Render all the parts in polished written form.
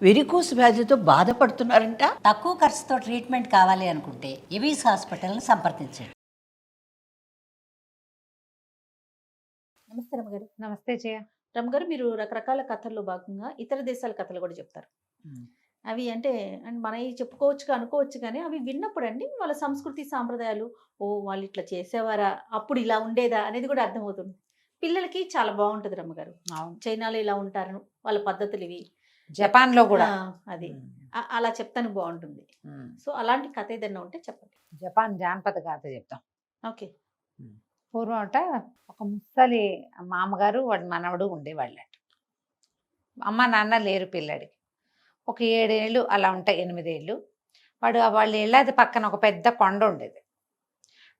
Varicose వ్యాధితో బాధపడుతున్నారంట. తక్కువ ఖర్చుతో ట్రీట్మెంట్ కావాలి అనుకుంటే ఎవిస్ హాస్పిటల్ని సంప్రదించండి. నమస్తే రమ్మగారు. నమస్తే జయ. రమ్మగారు, మీరు రకరకాల కథల్లో భాగంగా ఇతర దేశాల కథలు కూడా చెప్తారు. అవి అంటే మనవి చెప్పుకోవచ్చు అనుకోవచ్చు, కానీ అవి విన్నప్పుడు అండి వాళ్ళ సంస్కృతి సాంప్రదాయాలు, ఓ వాళ్ళు ఇట్లా చేసేవారా, అప్పుడు ఇలా ఉండేదా అనేది కూడా అర్థమవుతుంది. పిల్లలకి చాలా బాగుంటుంది రమ్మగారు. అవును, చైనాలో ఇలా ఉంటారు, వాళ్ళ పద్ధతులు ఇవి, జపాన్ లో కూడా అది అలా చెప్తాను బాగుంటుంది. సో అలాంటి కథ ఏదైనా ఉంటే చెప్పండి. జపాన్ జానపద కథ చెప్తాం. ఓకే. పూర్వం అట ఒక ముసలి మామగారు వాడి మనవడు ఉండేవాళ్ళట. అమ్మ నాన్న లేరు పిల్లడికి. ఒక 7 ఏళ్ళు అలా ఉంటాయి, 8 ఏళ్ళు. వాళ్ళ ఇళ్ళది పక్కన ఒక పెద్ద కొండ ఉండేది.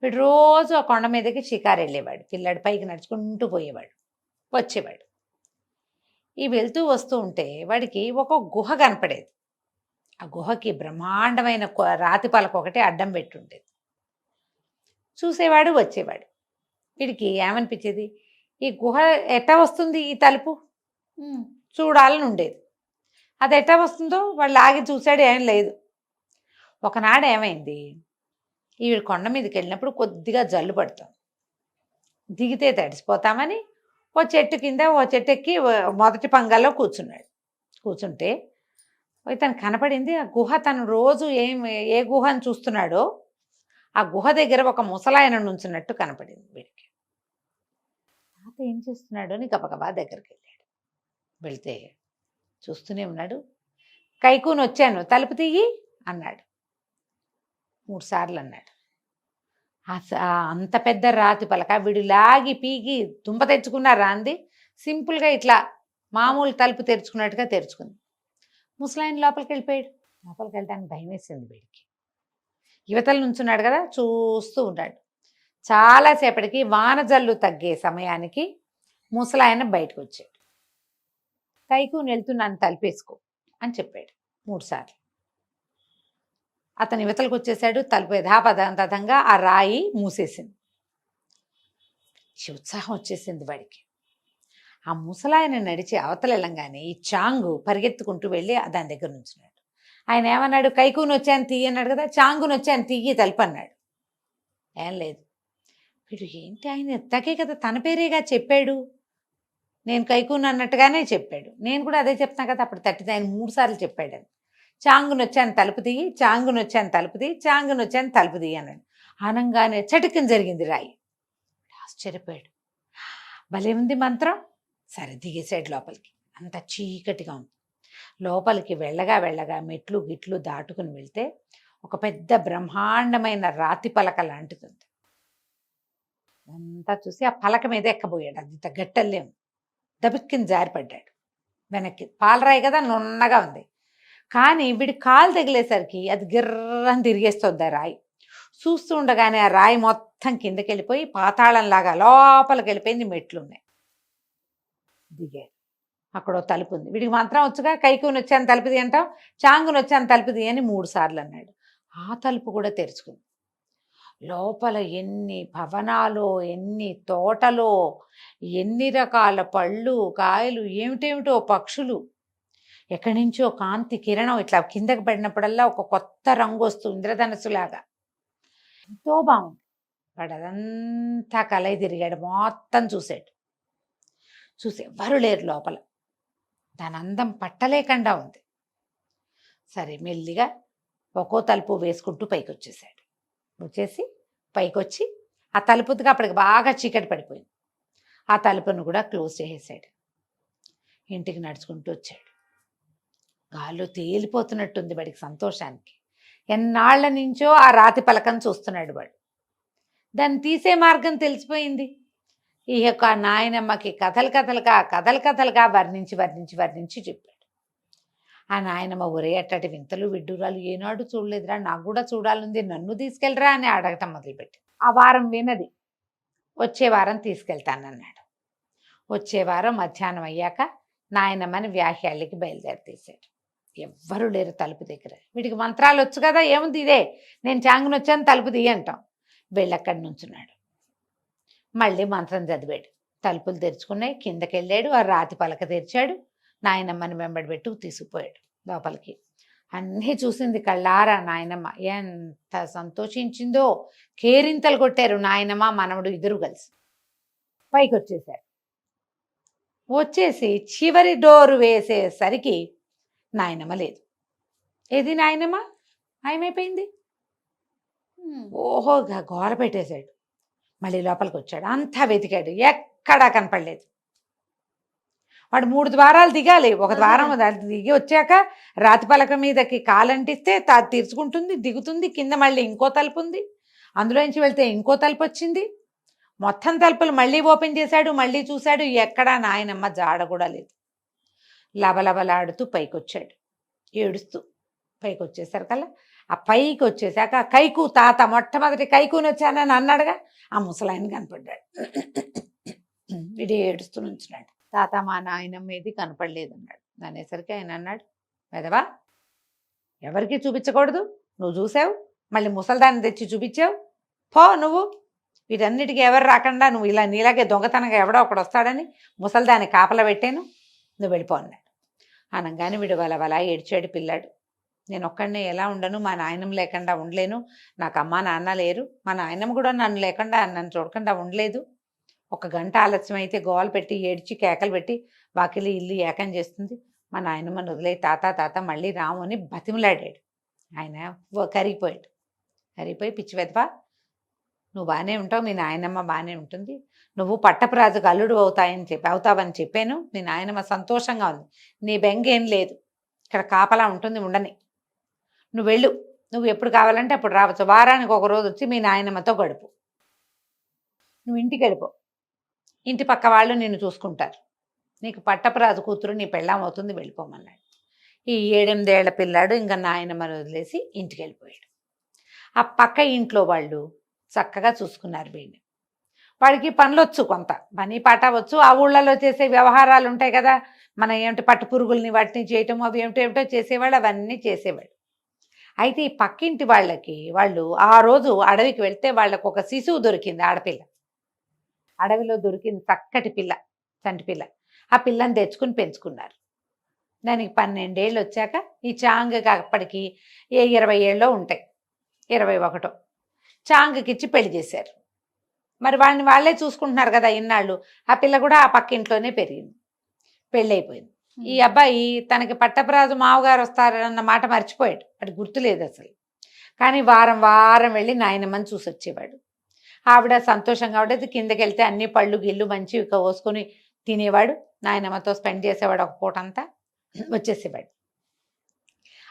వీడు రోజు ఆ కొండ మీదకి షికారు వెళ్ళేవాడు. పిల్లాడి పైకి నడుచుకుంటూ పోయేవాడు, వచ్చేవాడు. ఈ వెళ్తూ వస్తూ ఉంటే వాడికి ఒక గుహ కనపడేది. ఆ గుహకి బ్రహ్మాండమైన రాతి పలక ఒకటి అడ్డం పెట్టి ఉండేది. చూసేవాడు, వచ్చేవాడు. వీడికి ఏమనిపించేది, ఈ గుహ ఎట్టా వస్తుంది, ఈ తలుపు చూడాలని ఉండేది. అది ఎట్టా వస్తుందో వాళ్ళు ఆగి చూశాడు, ఏం లేదు. ఒకనాడు ఏమైంది, ఈవిడ కొండ మీదకి వెళ్ళినప్పుడు కొద్దిగా జల్లు పడతాం, దిగితే తడిసిపోతామని ఓ చెట్టు కింద ఓ చెట్టు ఎక్కి మొదటి పంగాల్లో కూర్చున్నాడు. కూర్చుంటే తను కనపడింది ఆ గుహ. తను రోజు ఏ గుహను చూస్తున్నాడో ఆ గుహ దగ్గర ఒక ముసలాయన నుంచున్నట్టు కనపడింది వీడికి. తాత ఏం చేస్తున్నాడు అని గబగబా దగ్గరికి వెళ్ళాడు. వెళ్తే చూస్తూనే ఉన్నాడు. కైకూని వచ్చాను, తలుపు తీయి అన్నాడు. 3 సార్లు అన్నాడు. అంత పెద్ద రాతి పలక వీడు లాగి పీకి దుంప తెచ్చుకున్నారా అంది. సింపుల్గా ఇట్లా మామూలు తలుపు తెరుచుకున్నట్టుగా తెరుచుకుంది. ముసలాయన లోపలికి వెళ్ళిపోయాడు. లోపలికి వెళ్ళడానికి భయం వేసింది వీడికి. యువతల నుంచున్నాడు కదా, చూస్తూ ఉన్నాడు. చాలాసేపటికి వానజల్లు తగ్గే సమయానికి ముసలాయన బయటకు వచ్చాడు. కైకూని వెళ్తున్నాను, తలుపేసుకో అని చెప్పాడు 3 సార్లు. అతను యువతలకు వచ్చేసాడు. తలుపు యథాపదంగా ఆ రాయి మూసేసింది. ఉత్సాహం వచ్చేసింది వాడికి. ఆ ముసలాయన నడిచి అవతల వెళ్ళంగానే ఈ చాంగు పరిగెత్తుకుంటూ వెళ్ళి దాని దగ్గర నుంచున్నాడు. ఆయన ఏమన్నాడు, కైకూని వచ్చాను తీయి అన్నాడు కదా, చాంగుని వచ్చాను తీయి తలుపు అన్నాడు. ఏం లేదు. వీడు ఏంటి, ఆయన ఎత్తాకే కదా, తన పేరేగా చెప్పాడు, నేను కైకూని అన్నట్టుగానే చెప్పాడు, నేను కూడా అదే చెప్తాను కదా. అప్పుడు తట్టిది ఆయన 3 సార్లు చెప్పాడని. చాంగుని వచ్చాను తలుపు తీయి, చాంగుని వచ్చాను తలుపు తీయి, చాంగుని వచ్చాను తలుపు తీయి అన్నాడు. ఆనంగానే చటుకుని జరిగింది రాయి. ఆశ్చర్యపోయాడు. భలే ఉంది మంత్రం. సరే దిగేసాడు లోపలికి. అంత చీకటిగా ఉంది. లోపలికి వెళ్ళగా వెళ్ళగా మెట్లు గిట్లు దాటుకుని వెళ్తే ఒక పెద్ద బ్రహ్మాండమైన రాతి పలక లాంటిది ఉంది. అంతా చూసి ఆ పలక మీద ఎక్కబోయాడు. అది గట్టలేము. దబిక్కిని జారిపడ్డాడు వెనక్కి. పాలరాయి కదా, నున్నగా ఉంది. కానీ వీడి కాలు తగిలేసరికి అది గిర్రని తిరిగేస్తుంది ఆ రాయి. చూస్తూ ఉండగానే ఆ రాయి మొత్తం కిందకి వెళ్ళిపోయి పాతాళంలాగా లోపలికి వెళ్ళిపోయింది. మెట్లు ఉన్నాయి. దిగాడు. అక్కడ తలుపు ఉంది. వీడికి మంత్రం వచ్చుగా, కైకూని వచ్చాను తలుపుది అంటాం, చాంగుని వచ్చాను తలుపుది అని 3 సార్లు అన్నాడు. ఆ తలుపు కూడా తెరుచుకుంది. లోపల ఎన్ని భవనాలు, ఎన్ని తోటలో, ఎన్ని రకాల పళ్ళు కాయలు, ఏమిటేమిటో పక్షులు. ఎక్కడి నుంచో కాంతి కిరణం ఇట్లా కిందకి పడినప్పుడల్లా ఒక కొత్త రంగు వస్తుంది, ఇంద్రధనస్సులాగా. ఎంతో బాగుంది. వాడు అదంతా కలయి తిరిగాడు, మొత్తం చూశాడు. చూసి ఎవ్వరూ లేరు లోపల. దాని అందం పట్టలేకుండా ఉంది. సరే మెల్లిగా ఒక్కో తలుపు వేసుకుంటూ పైకి వచ్చేసాడు. వచ్చేసి పైకి వచ్చి ఆ తలుపుగా అప్పటికి బాగా చీకటి పడిపోయింది. ఆ తలుపును కూడా క్లోజ్ చేసేసాడు. ఇంటికి నడుచుకుంటూ వచ్చాడు. గాల్లో తేలిపోతున్నట్టుంది వాడికి సంతోషానికి. ఎన్నాళ్ల నుంచో ఆ రాతి పలకను చూస్తున్నాడు వాడు. దాన్ని తీసే మార్గం తెలిసిపోయింది. ఈ యొక్క నాయనమ్మకి కథలుగా వర్ణించి చెప్పాడు. ఆ నాయనమ్మ ఒరే అట్టటి వింతలు విడ్డూరాలు ఏనాడు చూడలేదురా, నాకు కూడా చూడాలంది, నన్ను తీసుకెళ్ళరా అని అడగటం మొదలుపెట్టి. ఆ వారం వినది. వచ్చే వారం తీసుకెళ్తానన్నాడు. వచ్చే వారం మధ్యాహ్నం అయ్యాక నాయనమ్మని వ్యాహ్యాలకి బయలుదేరితీశాడు. ఎవ్వరూ లేరు తలుపు దగ్గర. వీడికి మంత్రాలు వచ్చు కదా, ఏముంది ఇదే, నేను చాంగుని వచ్చాను తలుపు తీయి అంటాం. వెళ్ళక్కడి నుంచున్నాడు. మళ్ళీ మంత్రం చదివాడు. తలుపులు తెరుచుకున్నాయి. కిందకి వెళ్ళాడు. ఆ రాతి పలక తెరిచాడు. నాయనమ్మని వెంబడి పెట్టు తీసుకుపోయాడు. లోపలికి. అన్నీ చూసింది కళ్ళారా నాయనమ్మ. ఎంత సంతోషించిందో. కేరింతలు కొట్టారు నాయనమ్మ మనవడు ఇద్దరు కలిసి. పైకి వచ్చేసారు. వచ్చేసి చివరి డోరు వేసేసరికి నాయనమ్మ లేదు. ఏది నాయనమ్మ మాయమైపోయింది. ఓహో గోల పెట్టేశాడు. మళ్ళీ లోపలికి వచ్చాడు. అంతా వెతికాడు, ఎక్కడా కనపడలేదు. వాడు 3 ద్వారాలు దిగాలి. ఒక ద్వారం దిగి వచ్చాక రాతి పలక మీదకి కాలంటిస్తే తీర్చుకుంటుంది, దిగుతుంది. కింద మళ్ళీ ఇంకో తలుపు ఉంది, అందులోంచి వెళ్తే ఇంకో తలుపు వచ్చింది. మొత్తం తలుపులు మళ్ళీ ఓపెన్ చేశాడు. మళ్ళీ చూశాడు, ఎక్కడా నాయనమ్మ జాడ కూడా లేదు. లబలబలాడుతూ పైకి వచ్చాడు, ఏడుస్తూ. పైకి వచ్చేసరికల్లా ఆ పైకి వచ్చేసాక కైకు తాత మొట్టమొదటి కైకుని వచ్చానని అన్నాడుగా, ఆ ముసలాయన కనపడ్డాడు. వీడు ఏడుస్తూ నుంచున్నాడు. తాత మా నాయనమ్మ ఏది కనపడలేదు అన్నాడు. అనేసరికి ఆయన అన్నాడు, వెదవా ఎవరికి చూపించకూడదు, నువ్వు చూసావు, మళ్ళీ ముసలిదాన్ని తెచ్చి చూపించావు, పో నువ్వు. వీటన్నిటికీ ఎవరు రాకుండా నువ్వు ఇలా నీలాగే దొంగతనంగా ఎవడో ఒకడు వస్తాడని ముసలిదాన్ని కాపలా పెట్టాను, నువ్వు వెళ్ళిపో అన్నాడు. అనగానే వీడు వలవలా ఏడ్చాడు పిల్లాడు. నేను ఒక్కడినే ఎలా ఉండను, మా నాయనమ్మ లేకుండా ఉండలేను, నాకు అమ్మా నాన్న లేరు, మా నాయనమ్మ కూడా నన్ను లేకుండా నన్ను చూడకుండా ఉండలేదు. 1 గంట ఆలస్యం అయితే గోలు పెట్టి ఏడ్చి కేకలు పెట్టి వాకిలి ఇల్లు ఏకం చేస్తుంది. మా నాయనమ్మని వదిలే తాత తాత మళ్ళీ రాము అని బతిమలాడాడు. ఆయన కరిగిపోయాడు. కరిగిపోయి పిచ్చి వెదవా, నువ్వు బాగానే ఉంటావు, మీ నాయనమ్మ బాగానే ఉంటుంది, నువ్వు పట్టపురాజుకు అల్లుడు అవుతావని చెప్పాను, మీ నాయనమ్మ సంతోషంగా ఉంది, నీ బెంగేం లేదు, ఇక్కడ కాపలా ఉంటుంది, ఉండని, నువ్వు వెళ్ళు, నువ్వు ఎప్పుడు కావాలంటే అప్పుడు రావచ్చు, వారానికి 1 రోజు వచ్చి మీ నాయనమ్మతో గడుపు, నువ్వు ఇంటికి వెళ్ళిపో, ఇంటి పక్క వాళ్ళు నిన్ను చూసుకుంటారు, నీకు పట్టపురాజు కూతురు నీ పెళ్ళాం అవుతుంది, వెళ్ళిపోమన్నాడు. ఈ 7-8 ఏళ్ల పిల్లాడు ఇంకా నాయనమ్మని వదిలేసి ఇంటికి వెళ్ళిపోయాడు. ఆ పక్క ఇంట్లో వాళ్ళు చక్కగా చూసుకున్నారు వీడిని. వాడికి పనులొచ్చు, కొంత పని పాట వచ్చు, ఆ ఊళ్ళలో చేసే వ్యవహారాలు ఉంటాయి కదా, మన ఏమిటి పట్టు పురుగుల్ని వాటిని చేయటం అవి ఏమిటో చేసేవాడు, అవన్నీ చేసేవాడు. అయితే ఈ పక్కింటి వాళ్ళు ఆ రోజు అడవికి వెళ్తే వాళ్ళకు ఒక శిశువు దొరికింది, ఆడపిల్ల. అడవిలో దొరికింది చక్కటి పిల్ల, చంటి పిల్ల. ఆ పిల్లని తెచ్చుకుని పెంచుకున్నారు. దానికి 12 ఏళ్ళు వచ్చాక ఈ చాంగకి అప్పటికి 20 ఏళ్ళో ఉంటాయి, 21. చాంగకిచ్చి పెళ్లి చేశారు. మరి వాళ్ళే చూసుకుంటున్నారు కదా ఇన్నాళ్ళు. ఆ పిల్ల కూడా ఆ పక్క ఇంట్లోనే పెరిగింది, పెళ్ళైపోయింది. ఈ అబ్బాయి తనకి పట్టపురాజు మావగారు వస్తారన్న మాట మర్చిపోయాడు, అది గుర్తులేదు అసలు. కానీ వారం వారం వెళ్ళి నాయనమ్మని చూసి వచ్చేవాడు. ఆవిడ సంతోషంగా ఉండేది. కిందకి వెళ్తే అన్ని పళ్ళు గిళ్ళు మంచివి కోసుకొని తినేవాడు, నాయనమ్మతో స్పెండ్ చేసేవాడు, ఒక పూటంతా వచ్చేసేవాడు.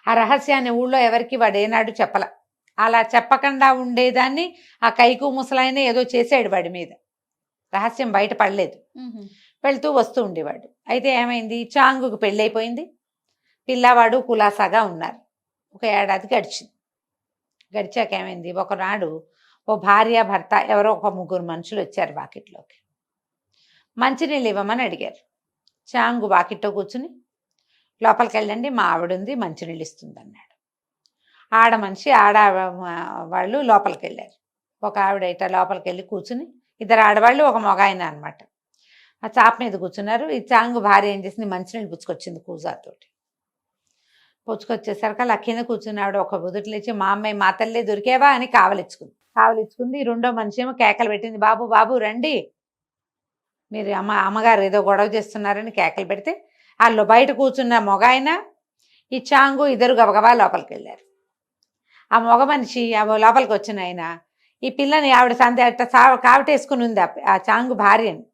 ఆ రహస్యాన్ని ఊళ్ళో ఎవరికి వాడు ఏనాడు చెప్పల. అలా చెప్పకుండా ఉండేదాన్ని ఆ కైకు ముసలాయన ఏదో చేసాడు వాడి మీద, రహస్యం బయట పడలేదు. వెళ్తూ వస్తూ ఉండేవాడు. అయితే ఏమైంది, చాంగుకు పెళ్ళైపోయింది, పిల్లవాడు కులాసాగా ఉన్నారు. 1 ఏడాది గడిచింది. గడిచాక ఏమైంది, ఒకనాడు ఓ భార్య భర్త ఎవరో ఒక 3 మనుషులు వచ్చారు వాకిట్లోకి. మంచినీళ్ళు ఇవ్వమని అడిగారు. చాంగు వాకిట్లో కూర్చుని, లోపలికి వెళ్ళండి మా ఆవిడుంది మంచినీళ్ళు ఇస్తుంది అన్నాడు. మనిషి వాళ్ళు లోపలికి వెళ్ళారు. ఒక ఆవిడ ఇట లోపలికి వెళ్ళి కూర్చుని, 2 ఆడవాళ్ళు ఒక మగాయన అనమాట, ఆ చాప మీద కూర్చున్నారు. ఈ చాంగు భార్య ఏం చేసింది, మంచినీళ్ళు పుచ్చుకొచ్చింది కూజాతోటి. పుచ్చుకొచ్చేసరికి అలా కింద కూర్చున్నాడు. ఒక బుదుటి లేచి, మా అమ్మాయి మా తల్లే దొరికేవా అని కావలిచ్చుకుంది. 2వ మనిషి ఏమో కేకలు పెట్టింది, బాబు బాబు రండి, మీరు అమ్మగారు ఏదో గొడవ చేస్తున్నారని కేకలు పెడితే వాళ్ళు బయట కూర్చున్న మొగాయన ఈ చాంగు ఇద్దరు గబగబా లోపలికి వెళ్ళారు. ఆ మగ మనిషి లోపలికి వచ్చిన ఆయన ఈ పిల్లని ఆవిడ సందే అట్ట కావటేసుకుని ఉంది ఆ చాంగు భార్యని.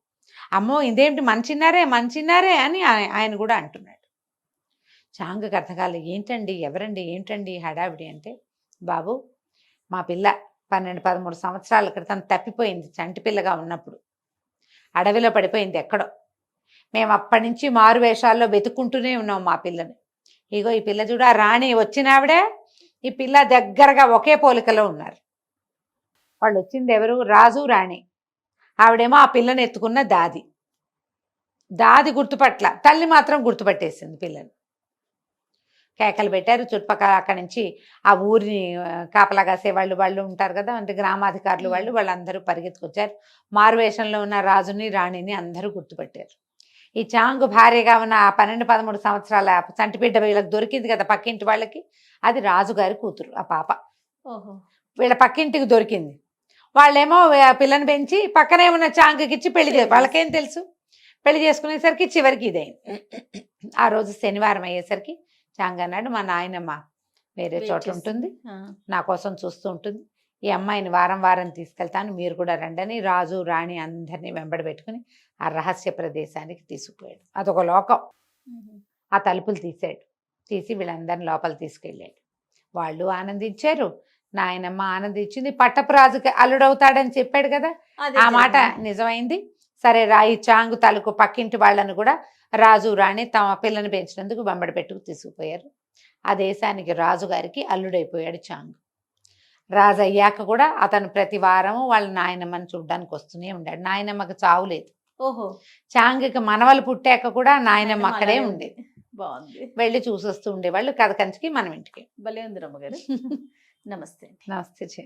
అమ్మో ఇదేమిటి మంచిన్నారే అని ఆయన కూడా అంటున్నాడు. చాంగుకి అర్థం కాలేదు, ఏంటండి ఎవరండి ఏంటండి హడావిడి అంటే, బాబు మా పిల్ల 12-13 సంవత్సరాల క్రితం తప్పిపోయింది, చంటి పిల్లగా ఉన్నప్పుడు అడవిలో పడిపోయింది ఎక్కడో. మేము అప్పటి నుంచి మారు వేషాల్లో వెతుక్కుంటూనే ఉన్నాం మా పిల్లని. ఇగో ఈ పిల్ల చూడ, రాణి వచ్చినావిడే ఈ పిల్ల దగ్గరగా ఒకే పోలికలో ఉన్నారు. వాళ్ళు వచ్చింది ఎవరు, రాజు రాణి. ఆవిడేమో ఆ పిల్లని ఎత్తుకున్న దాది గుర్తుపట్ల, తల్లి మాత్రం గుర్తుపట్టేసింది పిల్లని. కేకలు పెట్టారు చుట్టుపక్కల. అక్కడి నుంచి ఆ ఊరిని కాపలా కాసే వాళ్ళు ఉంటారు కదా, అంటే గ్రామాధికారులు వాళ్ళందరూ పరిగెత్తుకొచ్చారు. మారువేషంలో ఉన్న రాజుని రాణిని అందరూ గుర్తుపట్టారు. ఈ చాంగు భార్యగా ఉన్న ఆ 12-13 సంవత్సరాల చంటిబిడ్డ వీళ్ళకి దొరికింది కదా పక్కింటి వాళ్ళకి, అది రాజుగారి కూతురు ఆ పాప. ఓహో. వీళ్ళ పక్కింటికి దొరికింది. వాళ్ళేమో ఆ పిల్లని పెంచి పక్కనే ఉన్న చాంగుకి ఇచ్చి పెళ్లి చేసి, వాళ్ళకేం తెలుసు, పెళ్లి చేసుకునేసరికి చివరికి ఇదైంది. ఆ రోజు శనివారం అయ్యేసరికి చాంగ్ అన్నాడు, మా నాయనమ్మ వేరే చోట ఉంటుంది, నా కోసం చూస్తూ ఉంటుంది, ఈ అమ్మాయిని వారం వారం తీసుకెళ్తాను, మీరు కూడా రండని రాజు రాణి అందరినీ వెంబడి పెట్టుకుని ఆ రహస్య ప్రదేశానికి తీసుకుపోయాడు. అదొక లోకం. ఆ తలుపులు తీసాడు, తీసి వీళ్ళందరిని లోపల తీసుకెళ్ళాడు. వాళ్ళు ఆనందించారు, నాయనమ్మ ఆనందించింది. పట్టపు రాజుకి అల్లుడవుతాడని చెప్పాడు కదా, ఆ మాట నిజమైంది. సరే రాయి చాంగు తలకు పక్కింటి వాళ్ళను కూడా రాజు రాణి తమ పిల్లని పెంచినందుకు వెంబడి పెట్టుకు తీసుకుపోయారు. ఆ దేశానికి రాజుగారికి అల్లుడైపోయాడు చాంగు. రాజు అయ్యాక కూడా అతను ప్రతి వారము వాళ్ళ నాయనమ్మని చూడడానికి వస్తూనే ఉన్నాడు. నాయనమ్మకి చావు లేదు. ఓహో. చాంగుకి మనవలు పుట్టాక కూడా నాయనమ్మ అక్కడే అలాగే ఉంది. బాగుంది. వెళ్ళి చూసొస్తూ ఉండేవాళ్ళు. కథ కంచికి మనం ఇంటికి. భలే ఉంది రమ్మగారు. నమస్తే అండి. నమస్తే.